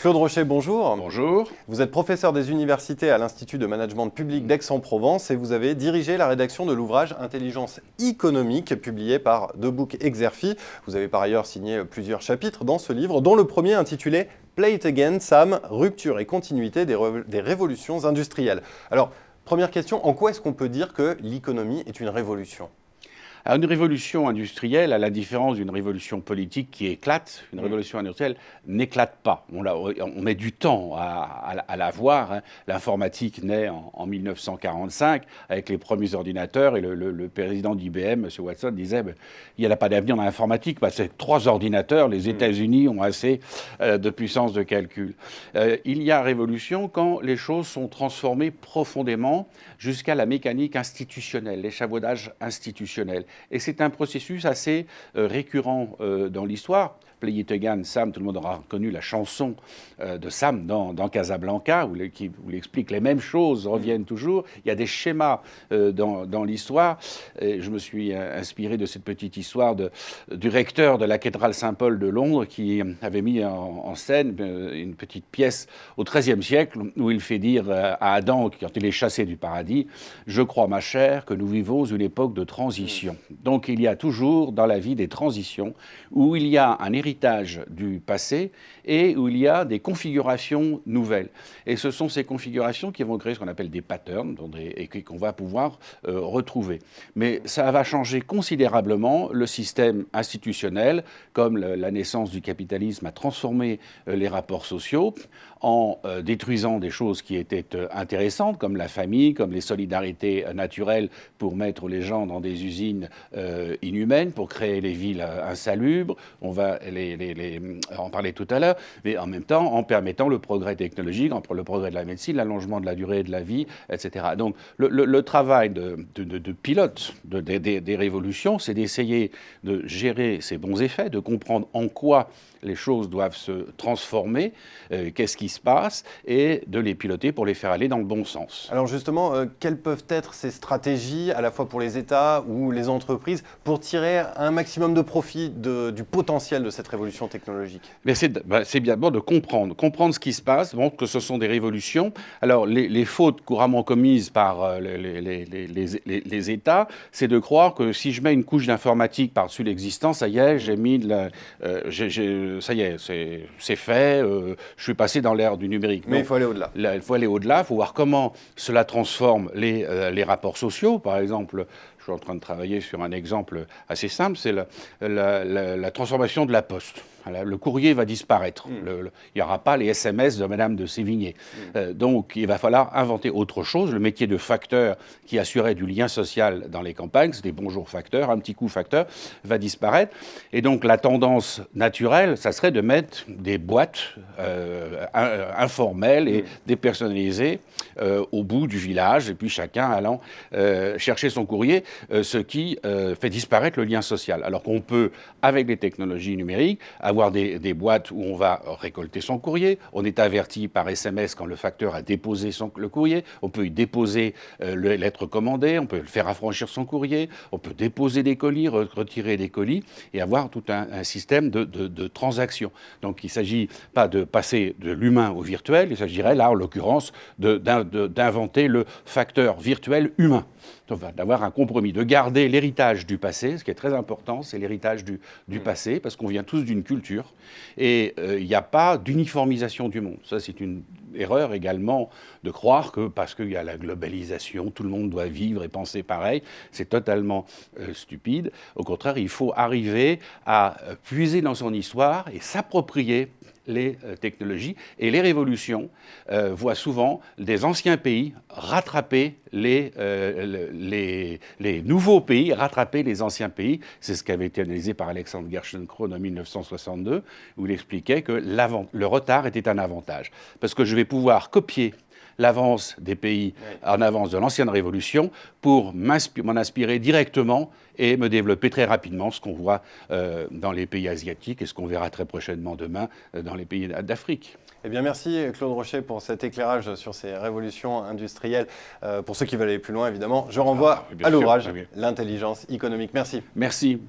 Claude Rocher, bonjour. Bonjour. Vous êtes professeur des universités à l'Institut de management public d'Aix-en-Provence et vous avez dirigé la rédaction de l'ouvrage Intelligence économique, publié par Debook Exerfi. Vous avez par ailleurs signé plusieurs chapitres dans ce livre, dont le premier intitulé Play It Again, Sam, rupture et continuité des révolutions industrielles. Alors, première question, en quoi est-ce qu'on peut dire que l'économie est une révolution ? Alors, une révolution industrielle, à la différence d'une révolution politique qui éclate, une révolution industrielle n'éclate pas. On met du temps à la voir. Hein. L'informatique naît en 1945 avec les premiers ordinateurs et le président d'IBM, M. Watson, disait il n'y a pas d'avenir dans l'informatique parce que 3 ordinateurs, les États-Unis ont assez de puissance de calcul. Il y a révolution quand les choses sont transformées profondément jusqu'à la mécanique institutionnelle, l'échafaudage institutionnel. Et c'est un processus assez récurrent dans l'histoire. Play It Again, Sam, tout le monde aura reconnu la chanson de Sam dans Casablanca, où il explique les mêmes choses reviennent toujours. Il y a des schémas dans l'histoire. Et je me suis inspiré de cette petite histoire du recteur de la cathédrale Saint-Paul de Londres qui avait mis en scène une petite pièce au XIIIe siècle où il fait dire à Adam, quand il est chassé du paradis, « Je crois, ma chère, que nous vivons une époque de transition ». Donc il y a toujours dans la vie des transitions où il y a un héritage du passé et où il y a des configurations nouvelles. Et ce sont ces configurations qui vont créer ce qu'on appelle des patterns et qu'on va pouvoir retrouver. Mais ça va changer considérablement le système institutionnel, comme la naissance du capitalisme a transformé les rapports sociaux en détruisant des choses qui étaient intéressantes, comme la famille, comme les solidarités naturelles pour mettre les gens dans des usines inhumaines, pour créer les villes insalubres. On va en parler tout à l'heure, mais en même temps en permettant le progrès technologique, le progrès de la médecine, l'allongement de la durée de la vie, etc. Donc le travail de pilote des révolutions, c'est d'essayer de gérer ces bons effets, de comprendre en quoi les choses doivent se transformer, qu'est-ce qui se passe, et de les piloter pour les faire aller dans le bon sens. Alors justement, quelles peuvent être ces stratégies, à la fois pour les États ou les entreprises, pour tirer un maximum de profit du potentiel de cette révolution technologique ? Mais c'est bien bon de comprendre ce qui se passe, montre que ce sont des révolutions. Alors les fautes couramment commises par les États, c'est de croire que si je mets une couche d'informatique par-dessus l'existant, ça y est, j'ai mis ça y est, c'est fait, je suis passé dans l'ère du numérique. Mais il faut aller au-delà. Il faut aller au-delà, il faut voir comment cela transforme les rapports sociaux. Par exemple, je suis en train de travailler sur un exemple assez simple, c'est la transformation de la poste. Le courrier va disparaître. Il n'y aura pas les SMS de Madame de Sévigné. Donc, il va falloir inventer autre chose. Le métier de facteur qui assurait du lien social dans les campagnes, c'était bonjour facteur, un petit coup facteur, va disparaître. Et donc, la tendance naturelle, ça serait de mettre des boîtes informelles et dépersonnalisées au bout du village, et puis chacun allant chercher son courrier, ce qui fait disparaître le lien social. Alors qu'on peut, avec les technologies numériques, avoir des boîtes où on va récolter son courrier. On est averti par SMS quand le facteur a déposé le courrier. On peut y déposer les lettres commandées. On peut faire affranchir son courrier. On peut déposer des colis, retirer des colis et avoir tout un système de transactions. Donc il ne s'agit pas de passer de l'humain au virtuel. Il s'agirait là, en l'occurrence, d'inventer le facteur virtuel humain. Donc d'avoir un compromis, de garder l'héritage du passé. Ce qui est très important, c'est l'héritage du passé, parce qu'on vient tous d'une culture et il n'y a pas d'uniformisation du monde. Ça, c'est une erreur également de croire que parce qu'il y a la globalisation, tout le monde doit vivre et penser pareil. C'est totalement stupide. Au contraire, il faut arriver à puiser dans son histoire et s'approprier les technologies. Et les révolutions voient souvent des anciens pays rattraper les nouveaux pays, rattraper les anciens pays. C'est ce qui avait été analysé par Alexander Gerschenkron en 1962, où il expliquait que le retard était un avantage. Parce que je vais pouvoir copier l'avance des pays en avance de l'ancienne révolution pour m'en inspirer directement et me développer très rapidement, ce qu'on voit dans les pays asiatiques et ce qu'on verra très prochainement demain dans les pays d'Afrique. Eh bien, merci Claude Rocher pour cet éclairage sur ces révolutions industrielles. Pour ceux qui veulent aller plus loin, évidemment, je renvoie à l'ouvrage L'intelligence économique. Merci. Merci.